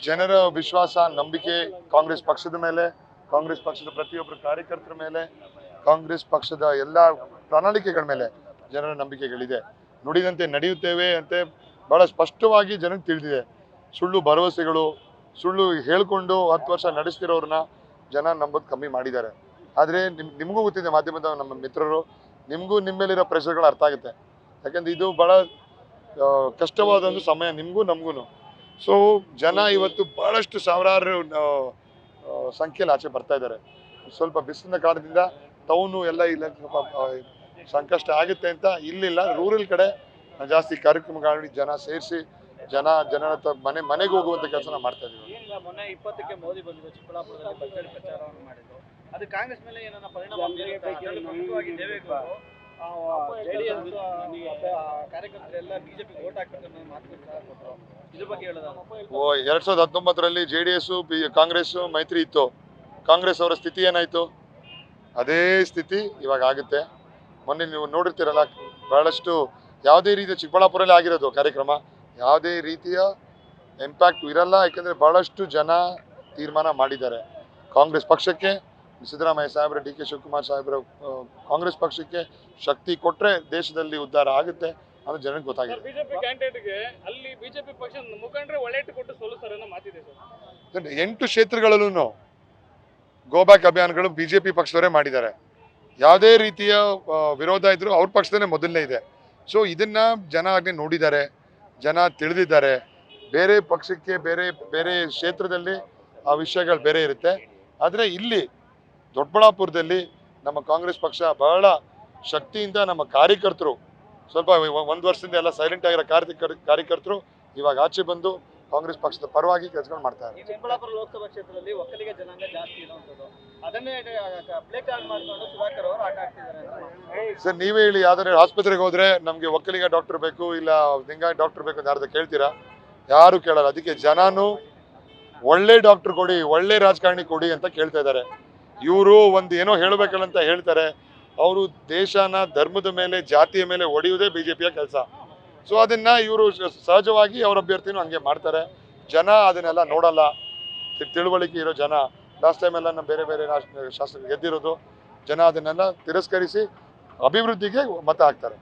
ಜನರ ವಿಶ್ವಾಸ ನಂಬಿಕೆ ಕಾಂಗ್ರೆಸ್ ಪಕ್ಷದ ಮೇಲೆ, ಕಾಂಗ್ರೆಸ್ ಪಕ್ಷದ ಪ್ರತಿಯೊಬ್ಬರು ಕಾರ್ಯಕರ್ತರ ಮೇಲೆ, ಕಾಂಗ್ರೆಸ್ ಪಕ್ಷದ ಎಲ್ಲ ಪ್ರಣಾಳಿಕೆಗಳ ಮೇಲೆ ಜನರ ನಂಬಿಕೆಗಳಿದೆ. ನುಡಿದಂತೆ ನಡೆಯುತ್ತೇವೆ ಅಂತ ಬಹಳ ಸ್ಪಷ್ಟವಾಗಿ ಜನಕ್ಕೆ ತಿಳಿದಿದೆ. ಸುಳ್ಳು ಭರವಸೆಗಳು, ಸುಳ್ಳು ಹೇಳ್ಕೊಂಡು 10 ವರ್ಷ ನಡೆಸ್ತಿರೋರನ್ನ ಜನ ನಂಬೋದು ಕಮ್ಮಿ ಮಾಡಿದ್ದಾರೆ. ಆದರೆ ನಿಮಗೂ ಗೊತ್ತಿದೆ, ಮಾಧ್ಯಮದ ನಮ್ಮ ಮಿತ್ರರು, ನಿಮಗೂ ನಿಮ್ಮ ಮೇಲಿರೋ ಪ್ರೆಷರ್ಗಳು ಅರ್ಥ ಆಗುತ್ತೆ. ಯಾಕಂದ್ರೆ ಇದು ಬಹಳ ಕಷ್ಟವಾದ ಒಂದು ಸಮಯ ನಿಮಗೂ ನಮಗೂ. ಸೊ ಜನ ಇವತ್ತು ಬಹಳಷ್ಟು ಸಾವಿರಾರು ಸಂಖ್ಯೆಯಲ್ಲಿ ಆಚೆ ಬರ್ತಾ ಇದ್ದಾರೆ. ಸ್ವಲ್ಪ ಬಿಸಿಲಿನ ಕಾರಣದಿಂದ ಟೌನು ಎಲ್ಲ ಇಲ್ಲ ಸ್ವಲ್ಪ ಸಂಕಷ್ಟ ಆಗುತ್ತೆ ಅಂತ ಇಲ್ಲಿಲ್ಲ, ರೂರಲ್ ಕಡೆ ಜಾಸ್ತಿ ಕಾರ್ಯಕ್ರಮಗಳು ಜನ ಸೇರಿಸಿ ಜನರ ಮನೆಗೆ ಹೋಗುವಂತ ಕೆಲಸ ಮಾಡ್ತಾ ಇದೀವಿ. ಮೊನ್ನೆ 20ಕ್ಕೆ ಮೋದಿ ಬಂದಿದ್ರು, ಚಿಕ್ಕಬಳ್ಳಾಪುರದಲ್ಲಿ ಬಜೆಟ್ ಪ್ರಚಾರವನ್ನು ಮಾಡಿದ್ರು. ಅದು ಕಾಂಗ್ರೆಸ್ ಮೇಲೆ ಏನನ್ನ ಪರಿಣಾಮ ಬೀರುತ್ತಾ? ದೇವೇಗೌಡರು ಜೆಡಿಎಸ್ ಕಾರ್ಯಕರ್ತರೆಲ್ಲ ಬಿಜೆಪಿ ವೋಟ್ ಹಾಕ್ತಾರೆ ಅನ್ನೋ ಮಾತು ಕೊಟ್ಟರು. ಇದ್ರ ಬಗ್ಗೆ ಹೇಳೋದು, 2019ರಲ್ಲಿ JDS ಕಾಂಗ್ರೆಸ್ ಮೈತ್ರಿ ಇತ್ತು. ಕಾಂಗ್ರೆಸ್ ಅವರ ಸ್ಥಿತಿ ಏನಾಯ್ತು? ಅದೇ ಸ್ಥಿತಿ ಇವಾಗ ಆಗುತ್ತೆ. ಮೊನ್ನೆ ನೀವು ನೋಡಿರ್ತೀರಲ್ಲ, ಬಹಳಷ್ಟು ಯಾವುದೇ ರೀತಿಯ ಚಿಕ್ಕಬಳ್ಳಾಪುರಲ್ಲಿ ಆಗಿರೋದು ಕಾರ್ಯಕ್ರಮ ಯಾವುದೇ ರೀತಿಯ ಇಂಪ್ಯಾಕ್ಟ್ ಇರಲ್ಲ. ಯಾಕೆಂದರೆ ಬಹಳಷ್ಟು ಜನ ತೀರ್ಮಾನ ಮಾಡಿದ್ದಾರೆ. ಕಾಂಗ್ರೆಸ್ ಪಕ್ಷಕ್ಕೆ ಸಿದ್ದರಾಮಯ್ಯ ಸಾಹೇಬ್ರ, DK ಶಿವಕುಮಾರ್ ಸಾಹೇಬ್ರ ಕಾಂಗ್ರೆಸ್ ಪಕ್ಷಕ್ಕೆ ಶಕ್ತಿ ಕೊಟ್ಟರೆ ದೇಶದಲ್ಲಿ ಉದ್ಧಾರ ಆಗುತ್ತೆ ಅದು ಜನಕ್ಕೆ ಗೊತ್ತಾಗಿದೆ. ಬಿಜೆಪಿ ಕ್ಯಾಂಡಿಡೇಟ್ಗೆ ಅಲ್ಲಿ ಬಿಜೆಪಿ ಪಕ್ಷದ ಮುಖಂಡರೇ ಒಳ್ಳೆಟ್ಟು ಕೊಟ್ಟು ಸೋಲಿಸ್ತಾರೆ ಅನ್ನೋ ಮಾತಿದೆ ಸರ್. 8 ಕ್ಷೇತ್ರಗಳಲ್ಲೂ ಗೋಬ್ಯಾಕ್ ಅಭಿಯಾನಗಳು ಬಿಜೆಪಿ ಪಕ್ಷದವರೇ ಮಾಡಿದ್ದಾರೆ. ಯಾವುದೇ ರೀತಿಯ ವಿರೋಧ ಇದ್ರೂ ಅವ್ರ ಪಕ್ಷದಲ್ಲೇ ಮೊದಲನೇ ಇದೆ. ಸೊ ಇದನ್ನ ಜನ ಆಗಲೇ ನೋಡಿದ್ದಾರೆ, ಜನ ತಿಳಿದಿದ್ದಾರೆ. ಬೇರೆ ಪಕ್ಷಕ್ಕೆ ಬೇರೆ ಬೇರೆ ಕ್ಷೇತ್ರದಲ್ಲಿ ಆ ವಿಷಯಗಳು ಬೇರೆ ಇರುತ್ತೆ. ಆದರೆ ಇಲ್ಲಿ ದೊಡ್ಡಬಳ್ಳಾಪುರದಲ್ಲಿ ನಮ್ಮ ಕಾಂಗ್ರೆಸ್ ಪಕ್ಷ ಬಹಳ ಶಕ್ತಿಯಿಂದ ನಮ್ಮ ಕಾರ್ಯಕರ್ತರು, ಸ್ವಲ್ಪ 1 ವರ್ಷದಿಂದ ಎಲ್ಲ ಸೈಲೆಂಟ್ ಆಗಿರೋ ಕಾರ್ಯಕರ್ತರು ಇವಾಗ ಆಚೆ ಬಂದು ಕಾಂಗ್ರೆಸ್ ಪಕ್ಷದ ಪರವಾಗಿ ಕೆಲಸಗಳು ಮಾಡ್ತಾರೆ. ಚಿಕ್ಕಬಳ್ಳಾಪುರ ಲೋಕಸಭಾ ಕ್ಷೇತ್ರದಲ್ಲಿ ಒಕ್ಕಲಿಗ ಜನಾಂಗ ಜಾಸ್ತಿ ಇರುವಂಥದ್ದು, ಅದನ್ನೇ ಪ್ಲೇಟ್ ಆನ್ ಮಾಡಿಕೊಂಡು ಸುಧಾಕರ್ ಅವರು ಆಟ ಆಡ್ತಿದ್ದಾರೆ. ಸರ್ ನೀವೇ ಹೇಳಿ, ಯಾವ್ದಾದ್ರು ಆಸ್ಪತ್ರೆಗೆ ಹೋದ್ರೆ ನಮಗೆ ಒಕ್ಕಲಿಗ ಡಾಕ್ಟರ್ ಬೇಕು ಇಲ್ಲ ಲಿಂಗಾಯತ್ ಡಾಕ್ಟರ್ ಬೇಕು ಅಂತ ಯಾರ್ದು ಕೇಳ್ತೀರಾ? ಯಾರು ಕೇಳಲ್ಲ. ಅದಕ್ಕೆ ಜನನು ಒಳ್ಳೆ ಡಾಕ್ಟರ್ ಕೊಡಿ, ಒಳ್ಳೆ ರಾಜಕಾರಣಿ ಕೊಡಿ ಅಂತ ಕೇಳ್ತಾ ಇದ್ದಾರೆ. ಇವರು ಒಂದು ಏನೋ ಹೇಳಬೇಕಲ್ಲ ಅಂತ ಹೇಳ್ತಾರೆ. ಅವರು ದೇಶನ ಧರ್ಮದ ಮೇಲೆ, ಜಾತಿಯ ಮೇಲೆ ಹೊಡೆಯುವುದೇ ಬಿಜೆಪಿಯ ಕೆಲಸ. ಸೊ ಅದನ್ನ ಇವರು ಸಹಜವಾಗಿ ಅವ್ರ ಅಭ್ಯರ್ಥಿನೂ ಹಂಗೆ ಮಾಡ್ತಾರೆ. ಜನ ಅದನ್ನೆಲ್ಲ ನೋಡಲ್ಲ. ತಿಳುವಳಿಕೆ ಇರೋ ಜನ, ಲಾಸ್ಟ್ ಟೈಮ್ ಎಲ್ಲ ನಮ್ಮ ಬೇರೆ ಬೇರೆ ಶಾಸಕರು ಗೆದ್ದಿರೋದು, ಜನ ಅದನ್ನೆಲ್ಲ ತಿರಸ್ಕರಿಸಿ ಅಭಿವೃದ್ಧಿಗೆ ಮತ ಹಾಕ್ತಾರೆ.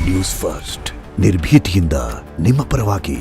ನ್ಯೂಸ್ ಫಸ್ಟ್, ನಿರ್ಭೀತಿಯಿಂದ ನಿಮ್ಮ ಪರವಾಗಿ.